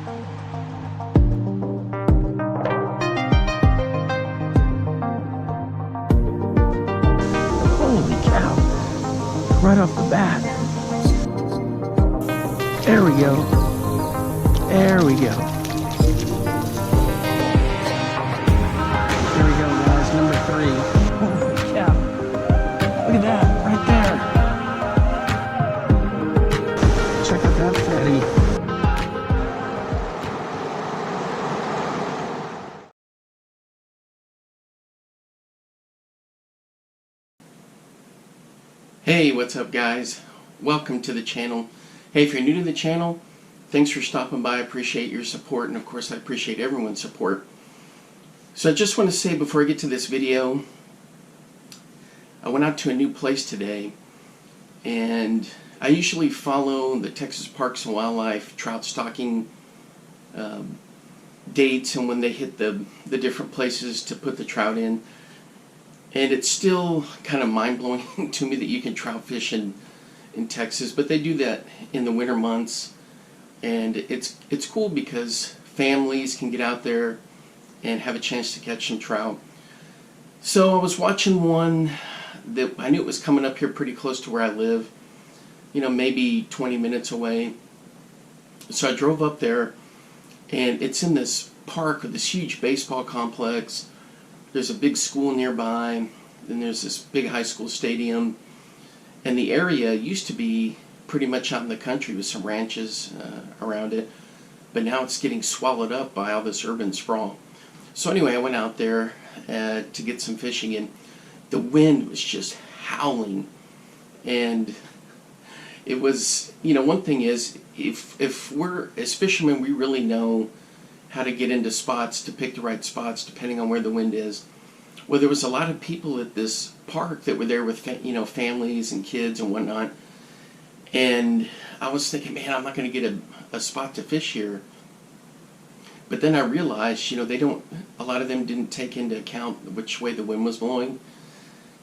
Holy cow. Right off the bat. There we go. There we go. There we go, guys. Number 3. Holy cow. Look at that. Right there. Check out that fatty. Hey, what's up, guys? Welcome to the channel. Hey, if you're new to the channel, thanks for stopping by. I appreciate your support, and of course I appreciate everyone's support. So I just want to say before I get to this video, I went out to a new place today, and I usually follow the Texas Parks and Wildlife trout stocking dates and when they hit the different places to put the trout in. And it's still kind of mind-blowing to me that you can trout fish in Texas, but they do that in the winter months, and it's cool because families can get out there and have a chance to catch some trout. So I was watching one that I knew it was coming up here pretty close to where I live, you know, maybe 20 minutes away. So I drove up there, and it's in this park with this huge baseball complex. There's a big school nearby, and there's this big high school stadium, and the area used to be pretty much out in the country with some ranches around it, but now it's getting swallowed up by all this urban sprawl. So anyway, I went out there to get some fishing in. The wind was just howling, and it was, you know, one thing is, if we're, as fishermen, we really know how to get into spots, to pick the right spots depending on where the wind is. Well, there was a lot of people at this park that were there with families and kids and whatnot, and I was thinking, man, I'm not going to get a spot to fish here. But then I realized, you know, a lot of them didn't take into account which way the wind was blowing.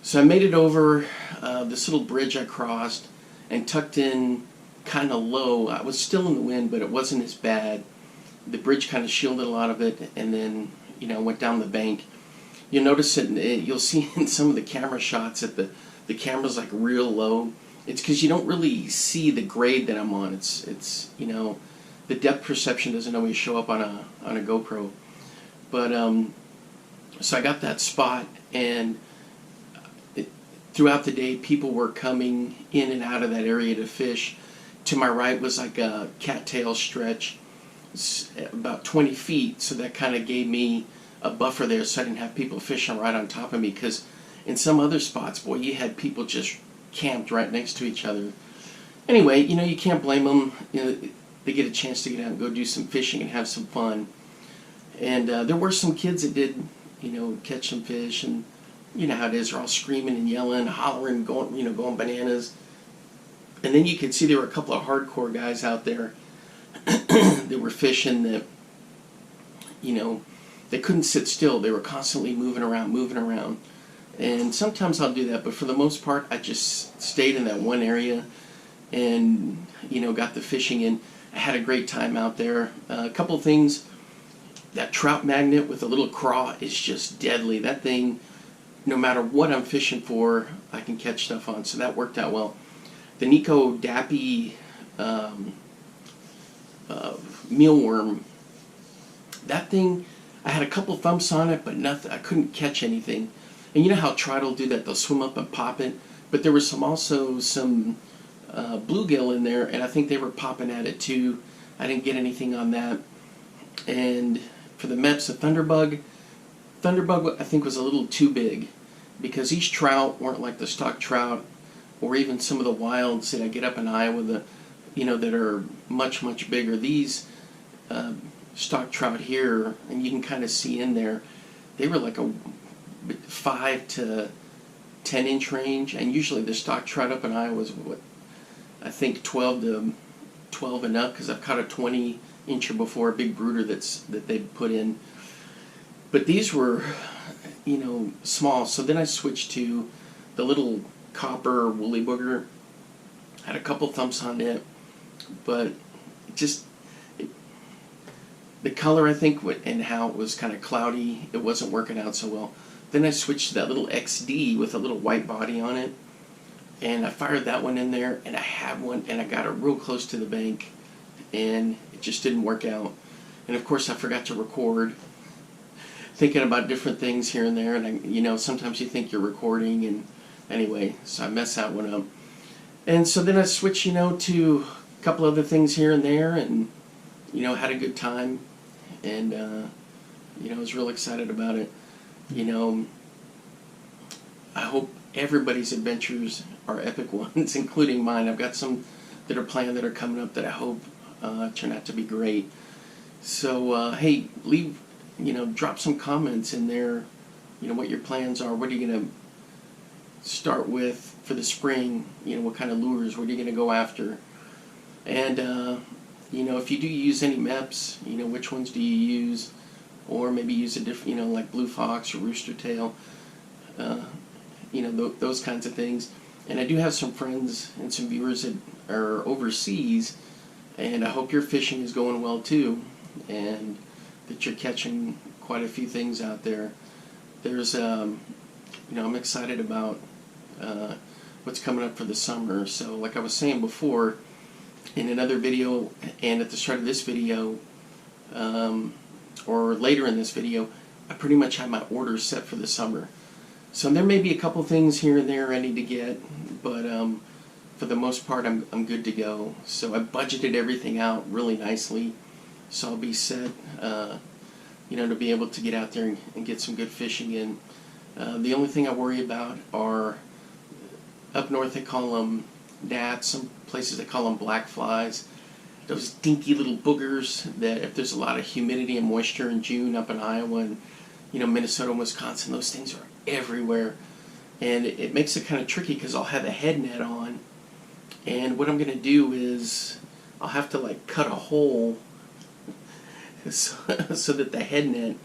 So I made it over this little bridge I crossed and tucked in kind of low. I was still in the wind, but it wasn't as bad. The bridge kind of shielded a lot of it, and then, you know, went down the bank. You'll notice it, you'll see in some of the camera shots that the camera's like real low. It's because you don't really see the grade that I'm on. It's you know, the depth perception doesn't always show up on a GoPro. But so I got that spot, and throughout the day people were coming in and out of that area to fish. To my right was like a cattail stretch, about 20 feet, so that kind of gave me a buffer there so I didn't have people fishing right on top of me, because in some other spots, boy, you had people just camped right next to each other. Anyway, you know, you can't blame them. You know, they get a chance to get out and go do some fishing and have some fun. And there were some kids that did, you know, catch some fish, and you know how it is, they're all screaming and yelling, hollering, going bananas. And then you could see there were a couple of hardcore guys out there that were fishing that, you know, they couldn't sit still. They were constantly moving around. And sometimes I'll do that, but for the most part, I just stayed in that one area and, you know, got the fishing in. I had a great time out there. A couple of things. That Trout Magnet with a little craw is just deadly. That thing, no matter what I'm fishing for, I can catch stuff on. So that worked out well. The Nico Dappy mealworm, that thing, I had a couple thumps on it, but nothing. I couldn't catch anything. And you know how trout will do that? They'll swim up and pop it. But there was also some bluegill in there, and I think they were popping at it too. I didn't get anything on that. And for the Mepps, a thunderbug I think was a little too big, because these trout weren't like the stock trout or even some of the wilds that I get up in Iowa, that are much bigger. These stock trout here, and you can kind of see in there, they were like a 5 to 10 inch range, and usually the stock trout up in Iowa is what I think 12 and up, because I've caught a 20 incher before, a big brooder that they put in. But these were, small. So then I switched to the little copper woolly booger. Had a couple thumps on it, but the color, I think, and how it was kind of cloudy, it wasn't working out so well. Then I switched to that little XD with a little white body on it, and I fired that one in there, and I had one, and I got it real close to the bank, and it just didn't work out. And of course I forgot to record, thinking about different things here and there, and sometimes you think you're recording, and anyway, so I messed that one up. And so then I switched, to a couple other things here and there, and had a good time, and I was real excited about it. I hope everybody's adventures are epic ones, including mine. I've got some that are planned that are coming up that I hope turn out to be great. So hey, leave, drop some comments in there, what your plans are. What are you going to start with for the spring? What kind of lures, what are you going to go after? And if you do use any Mepps, which ones do you use? Or maybe use a different, like blue fox or rooster tail, those kinds of things. And I do have some friends and some viewers that are overseas, and I hope your fishing is going well too, and that you're catching quite a few things out there. There's, I'm excited about what's coming up for the summer. So like I was saying before, in another video and at the start of this video, or later in this video, I pretty much have my orders set for the summer. So there may be a couple things here and there I need to get, but for the most part I'm good to go. So I budgeted everything out really nicely, so I'll be set, to be able to get out there and get some good fishing in. The only thing I worry about are, up north they call them gnats, some places they call them black flies. Those dinky little boogers that if there's a lot of humidity and moisture in June up in Iowa and Minnesota and Wisconsin, those things are everywhere, and it makes it kind of tricky because I'll have a head net on, and what I'm going to do is I'll have to like cut a hole so that the head net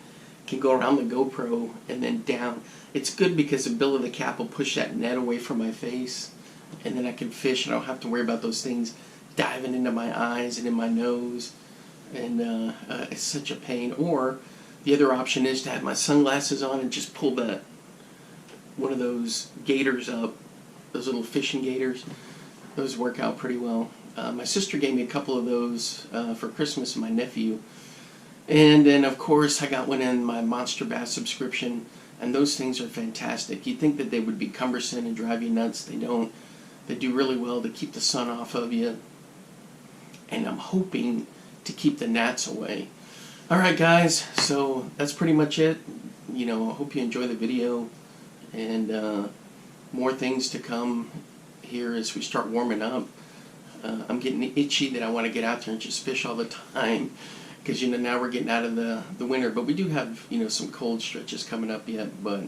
can go around the GoPro and then down. It's good because the bill of the cap will push that net away from my face, and then I can fish and I don't have to worry about those things diving into my eyes and in my nose, and it's such a pain. Or the other option is to have my sunglasses on and just pull one of those gaiters up, those little fishing gaiters. Those work out pretty well. My sister gave me a couple of those for Christmas, and my nephew. And then of course I got one in my Monster Bass subscription, and those things are fantastic. You'd think that they would be cumbersome and drive you nuts. They don't. They do really well to keep the sun off of you, and I'm hoping to keep the gnats away. Alright guys, so that's pretty much it. I hope you enjoy the video, and more things to come here as we start warming up. I'm getting itchy that I want to get out there and just fish all the time, because now we're getting out of the winter, but we do have some cold stretches coming up yet. But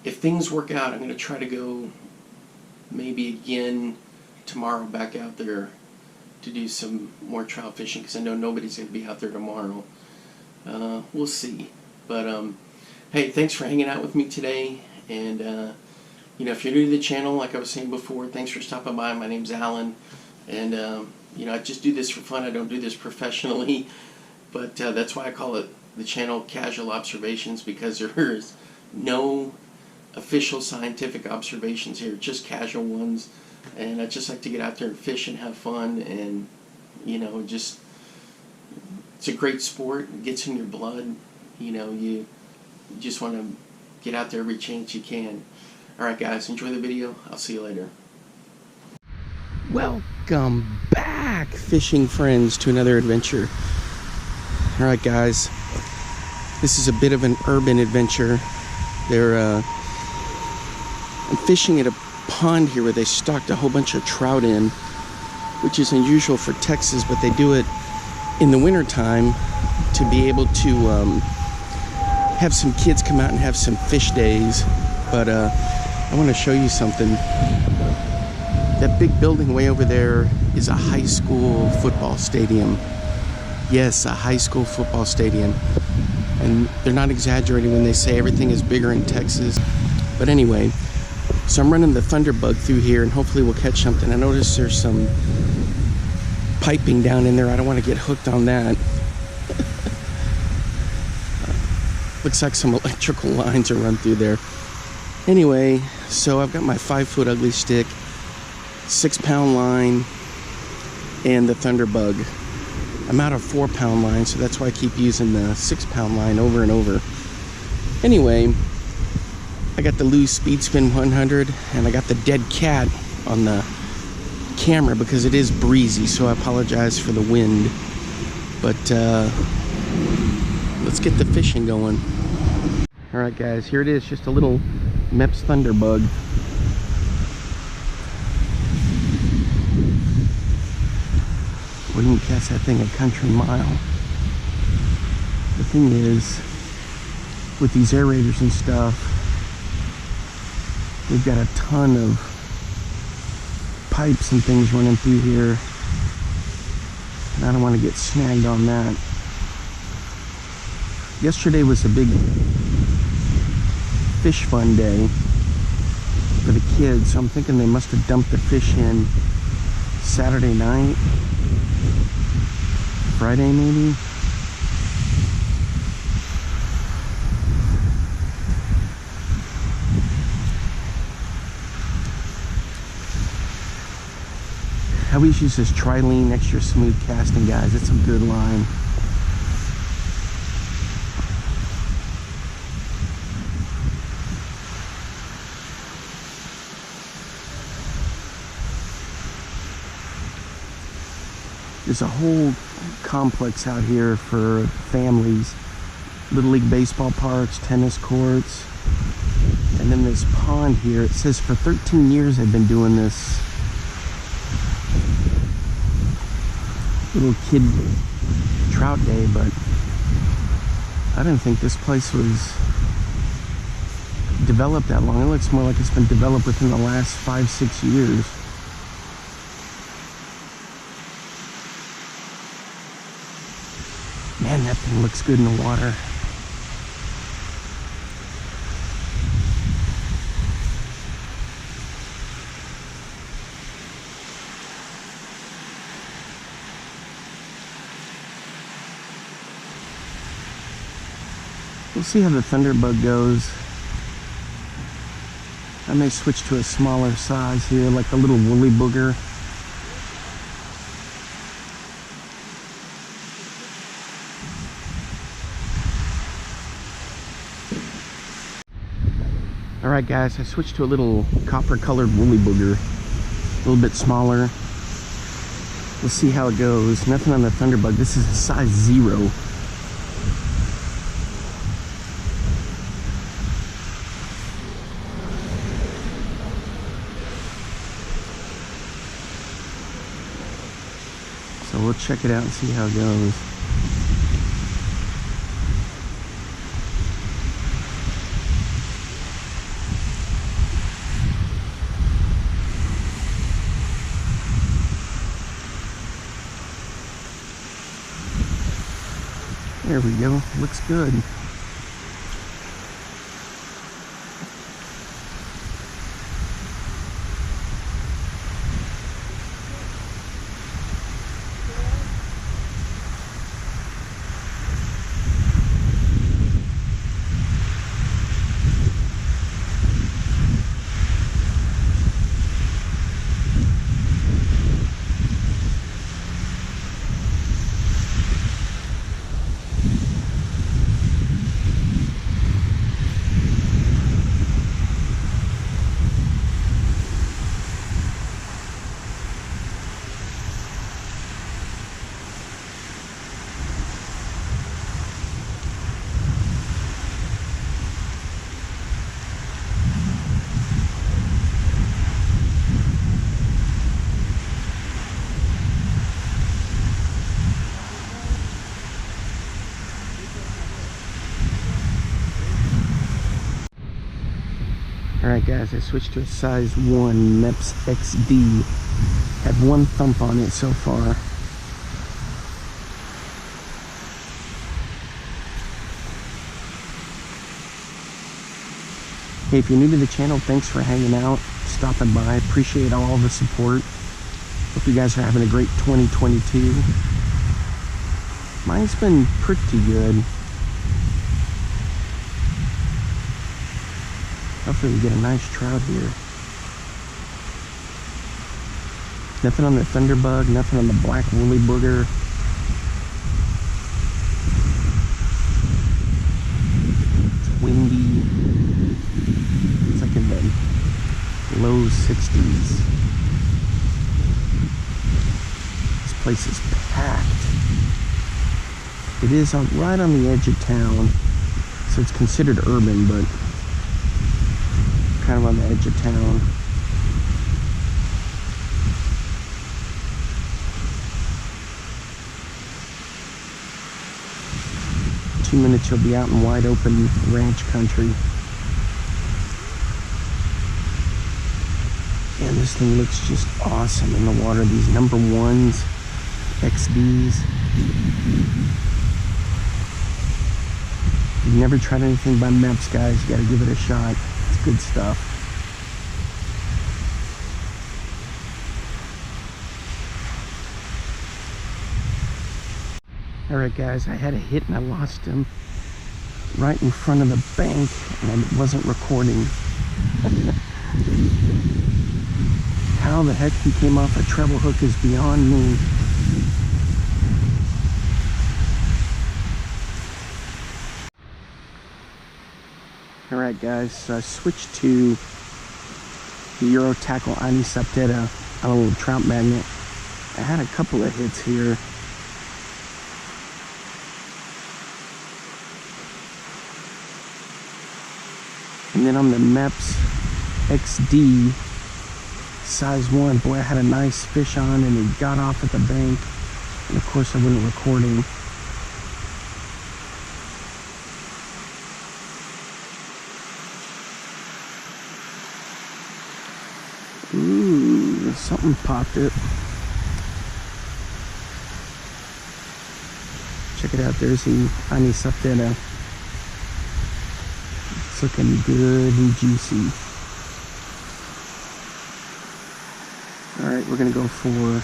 if things work out, I'm going to try to go maybe again tomorrow back out there to do some more trout fishing, because I know nobody's going to be out there tomorrow. We'll see. But hey, thanks for hanging out with me today, and if you're new to the channel, like I was saying before, thanks for stopping by. My name's Alan, and I just do this for fun. I don't do this professionally, but that's why I call it the channel Casual Observations, because there's no official scientific observations here, just casual ones. And I just like to get out there and fish and have fun, and just, it's a great sport. It gets in your blood. You just want to get out there every chance you can. Alright guys, enjoy the video. I'll see you later. Welcome back, fishing friends, to another adventure. Alright guys, this is a bit of an urban adventure. I'm fishing at a pond here where they stocked a whole bunch of trout in, which is unusual for Texas, but they do it in the winter time to be able to have some kids come out and have some fish days. But I want to show you something. That big building way over there is a high school football stadium. Yes, a high school football stadium. And they're not exaggerating when they say everything is bigger in Texas. But anyway, so I'm running the Thunderbug through here, and hopefully we'll catch something. I noticed there's some piping down in there. I don't want to get hooked on that. Looks like some electrical lines are run through there. Anyway, so I've got my 5-foot ugly stick, 6-pound line, and the Thunderbug. I'm out of 4-pound line, so that's why I keep using the 6-pound line over and over. Anyway, I got the Lew's Speed Spin 100, and I got the dead cat on the camera because it is breezy, so I apologize for the wind. But let's get the fishing going. Alright guys, here it is, just a little Mepps Thunderbug. We can catch that thing a country mile. The thing is, with these aerators and stuff, we've got a ton of pipes and things running through here, and I don't want to get snagged on that. Yesterday was a big fish fun day for the kids, so I'm thinking they must have dumped the fish in Saturday night, Friday maybe. I always use this Trilene extra smooth casting, guys. It's a good line. There's a whole complex out here for families. Little League baseball parks, tennis courts. And then this pond here, it says for 13 years they've been doing this little kid trout day, but I didn't think this place was developed that long. It looks more like it's been developed within the last 5-6 years. Man, that thing looks good in the water. We'll see how the Thunderbug goes. I may switch to a smaller size here, like a little woolly booger. Alright guys, I switched to a little copper colored woolly booger. A little bit smaller. We'll see how it goes. Nothing on the Thunderbug. This is a size 0. So we'll check it out and see how it goes. There we go. Looks good. Alright guys, I switched to a size 1 Mepps XD. Had one thump on it so far. Hey, if you're new to the channel, thanks for hanging out, stopping by. Appreciate all the support. Hope you guys are having a great 2022. Mine's been pretty good. Hopefully we get a nice trout here. Nothing on the thunderbug, nothing on the black woolly booger. It's windy. It's like in the low 60s. This place is packed. It is right on the edge of town, so it's considered urban, but kind of on the edge of town. In 2 minutes you'll be out in wide open ranch country. And this thing looks just awesome in the water. These number ones, XDs. If you've never tried anything by Mepps, guys, you gotta give it a shot. It's good stuff. Alright guys, I had a hit and I lost him right in front of the bank and I wasn't recording. How the heck he came off a treble hook is beyond me. Alright guys, so I switched to the Euro Tackle Anisaptera on a little Trout Magnet. I had a couple of hits here. And then on the Mepps XD size 1, boy, I had a nice fish on and he got off at the bank. And of course I wasn't recording. Ooh, something popped it. Check it out, there's the Anisaptera. It's looking good and juicy. Alright, we're gonna go for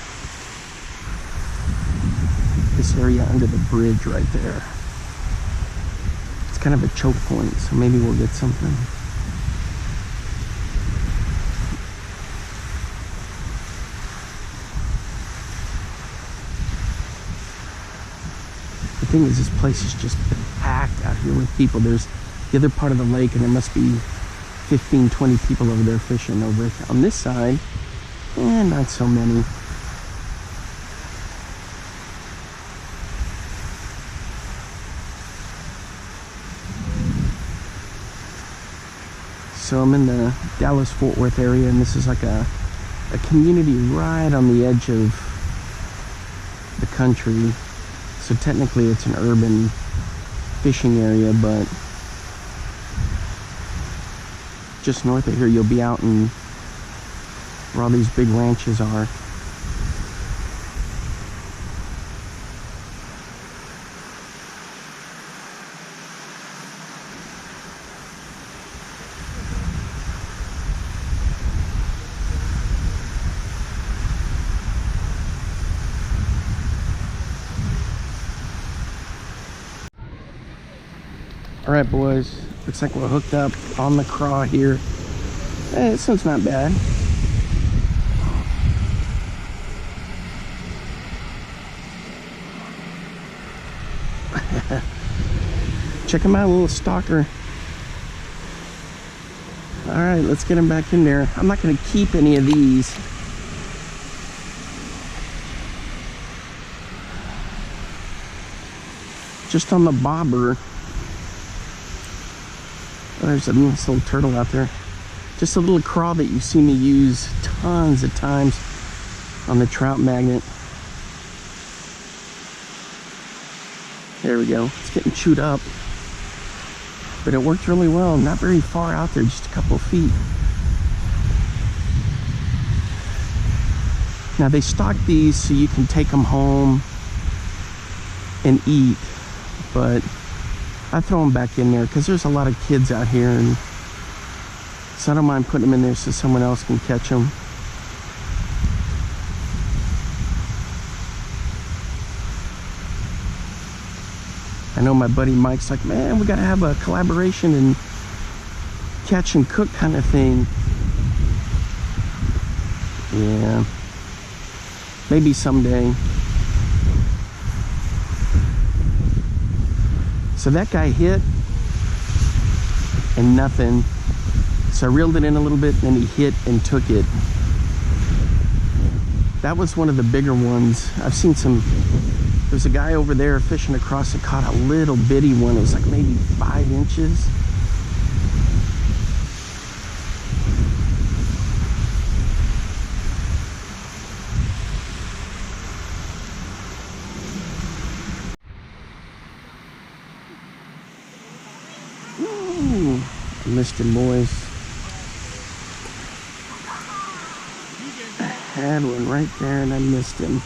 this area under the bridge right there. It's kind of a choke point, so maybe we'll get something. The thing is, this place is just packed out here with people. There's the other part of the lake and there must be 15, 20 people over there fishing. Over on this side, not so many. So I'm in the Dallas-Fort Worth area and this is like a community right on the edge of the country. So technically it's an urban fishing area, but just north of here you'll be out in where all these big ranches are. All right, boys, looks like we're hooked up on the craw here. This one's not bad. Check him out, a little stalker. All right, let's get him back in there. I'm not gonna keep any of these. Just on the bobber. Oh, there's a nice little turtle out there. Just a little craw that you see me use tons of times on the Trout Magnet. There we go. It's getting chewed up. But it worked really well. Not very far out there, just a couple of feet. Now they stock these so you can take them home and eat. But I throw them back in there because there's a lot of kids out here, and so I don't mind putting them in there so someone else can catch them. I know my buddy Mike's like, man, we gotta have a collaboration and catch and cook kind of thing. Yeah, maybe someday. So that guy hit and nothing. So I reeled it in a little bit, and he hit and took it. That was one of the bigger ones. I've seen some, there's a guy over there fishing across that caught a little bitty one. It was like maybe 5 inches. Ooh, I missed him, boys. I had one right there and I missed him.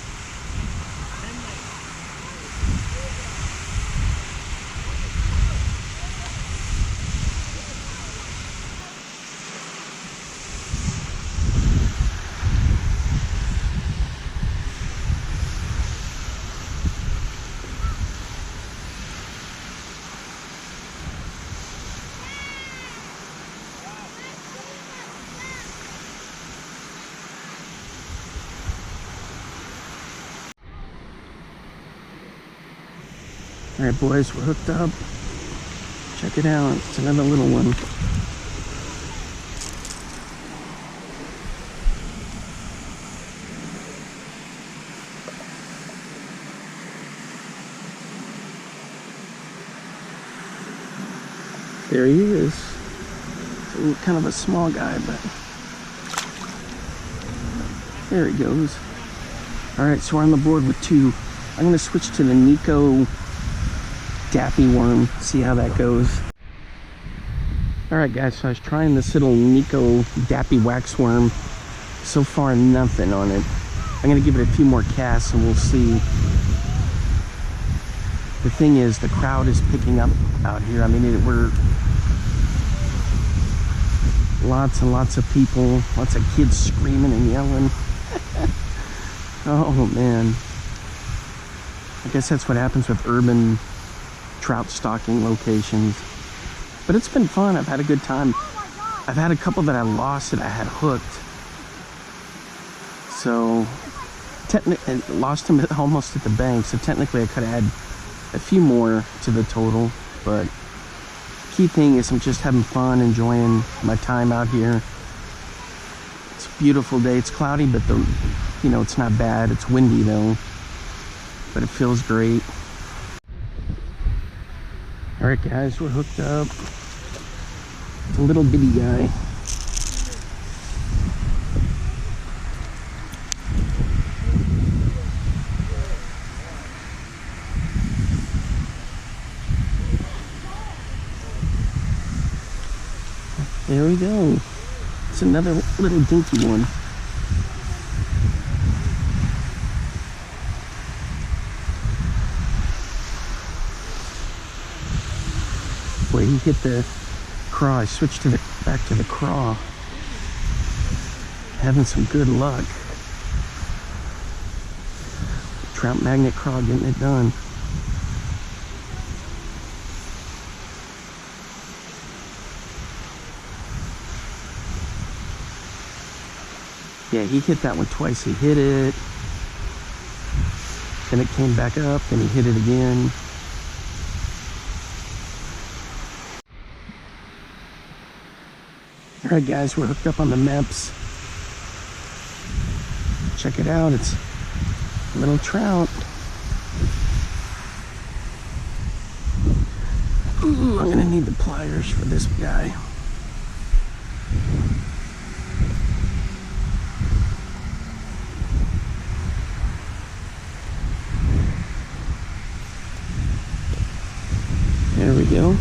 All right, boys, we're hooked up. Check it out. It's another little one. There he is. It's kind of a small guy, but there he goes. All right, so we're on the board with 2. I'm gonna switch to the Nico Dappy worm, see how that goes. All right, guys, so I was trying this little Nico Dappy wax worm. So far, nothing on it. I'm gonna give it a few more casts and we'll see. The thing is, the crowd is picking up out here. I mean, we're lots and lots of people, lots of kids screaming and yelling. Oh man, I guess that's what happens with urban trout stocking locations. But it's been fun. I've had a good time. I've had a couple that I lost that I had hooked. So technically lost them almost at the bank, so technically I could have had a few more to the total. But key thing is I'm just having fun, enjoying my time out here. It's a beautiful day. It's cloudy, but it's not bad. It's windy though, but it feels great. All right, guys, we're hooked up. It's a little bitty guy. There we go. It's another little dinky one. Boy, he hit the craw. I switched to back to the craw. Having some good luck. Trout Magnet craw getting it done. Yeah, he hit that one twice. He hit it, then it came back up, then he hit it again. All right, guys, we're hooked up on the Mepps. Check it out. It's a little trout. Ooh, I'm gonna need the pliers for this guy. There we go.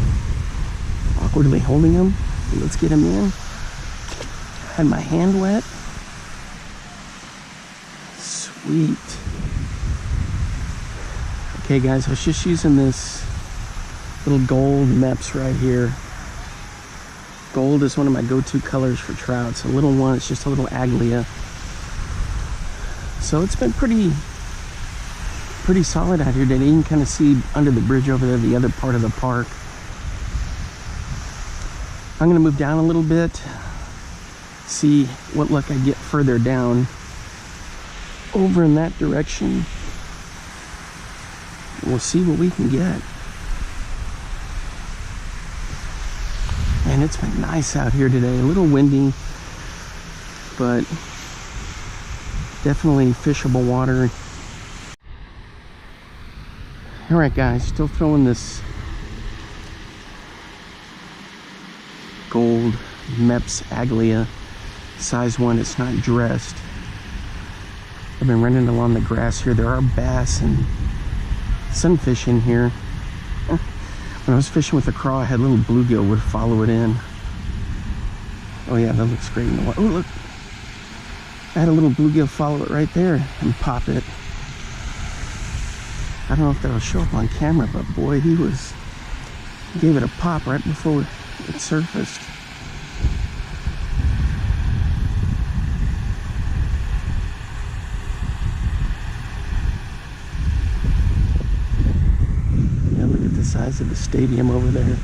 Awkwardly holding him. Let's get him in. Had my hand wet. Sweet. Okay, guys, I was just using this little gold Mepps right here. Gold is one of my go-to colors for trout. It's a little one. It's just a little Aglia. So it's been pretty solid out here today. You can kind of see under the bridge over there, the other part of the park. I'm gonna move down a little bit, see what luck I get further down over in that direction. We'll see what we can get. And it's been nice out here today, a little windy, but definitely fishable water. All right, guys, still throwing this gold Mepps Aglia, size 1. It's not dressed. I've been running along the grass here. There are bass and sunfish in here. When I was fishing with the craw, I had little bluegill would follow it in. Oh yeah, that looks great in the water. Oh look, I had a little bluegill follow it right there and pop it. I don't know if that'll show up on camera, but boy, he gave it a pop right before it surfaced. Yeah, look at the size of the stadium over there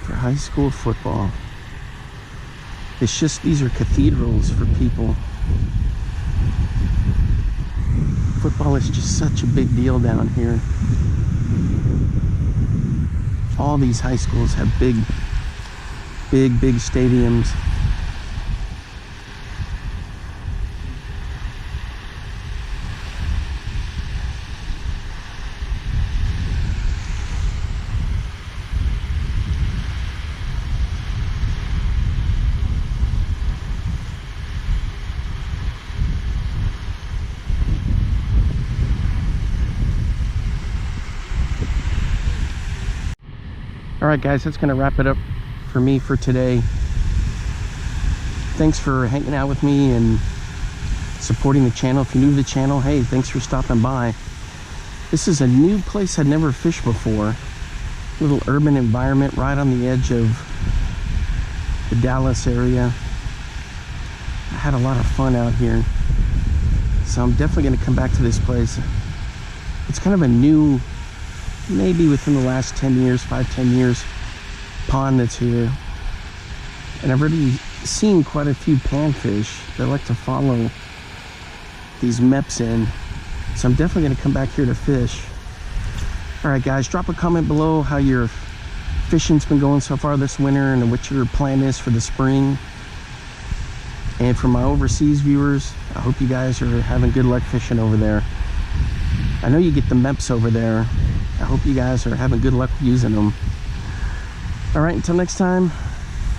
for high school football. It's just, these are cathedrals for people. Football is just such a big deal down here. All these high schools have big stadiums. All right, guys, that's gonna wrap it up for me for today. Thanks for hanging out with me and supporting the channel. If you're new to the channel, hey, thanks for stopping by. This is a new place I'd never fished before. A little urban environment right on the edge of the Dallas area. I had a lot of fun out here. So I'm definitely gonna come back to this place. It's kind of a new, maybe within the last 10 years, 5-10 years, pond that's here. And I've already seen quite a few panfish that like to follow these Mepps in. So I'm definitely gonna come back here to fish. All right, guys, drop a comment below how your fishing's been going so far this winter and what your plan is for the spring. And for my overseas viewers, I hope you guys are having good luck fishing over there. I know you get the Mepps over there. I hope you guys are having good luck using them. All right, until next time,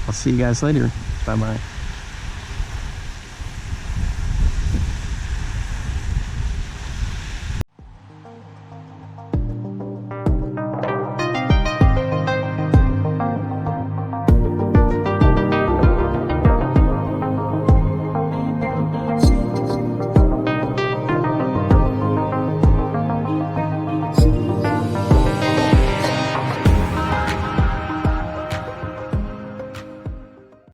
I'll see you guys later. Bye-bye.